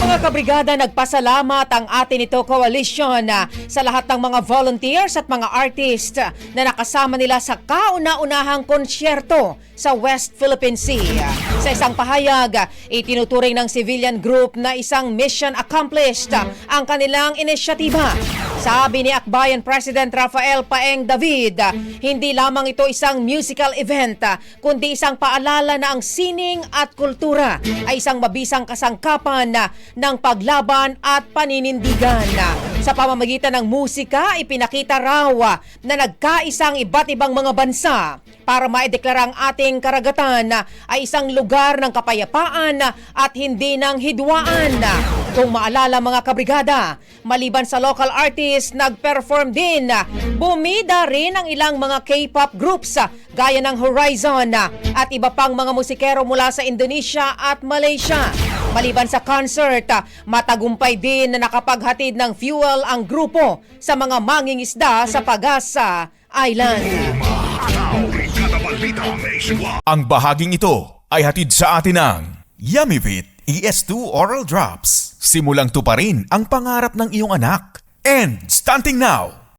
Mga kabrigada, nagpasalamat ang atin ito coalition sa lahat ng mga volunteers at mga artist na nakasama nila sa kauna-unahang konsyerto sa West Philippine Sea. Sa isang pahayag, itinuturing ng civilian group na isang mission accomplished ang kanilang inisyatiba. Sabi ni Akbayan President Rafael Paeng David, hindi lamang ito isang musical event, kundi isang paalala na ang sining at kultura ay isang mabisang kasangkapan ng paglaban at paninindigan. Sa pamamagitan ng musika, ipinakita raw na nagkaisang iba't ibang mga bansa para maideklara ang ating karagatan ay isang lugar ng kapayapaan at hindi ng hidwaan. Kung maalala mga kabrigada, maliban sa local artists, nag-perform din, bumida rin ang ilang mga K-pop groups gaya ng Horizon at iba pang mga musikero mula sa Indonesia at Malaysia. Maliban sa concert, matagumpay din na nakapaghatid ng fuel ang grupo sa mga mangingisda sa Pag-asa Island. Ang bahaging ito ay hatid sa atin ng Yummyvit ES2 Oral Drops. Simulang tuparin ang pangarap ng iyong anak. And stunting now,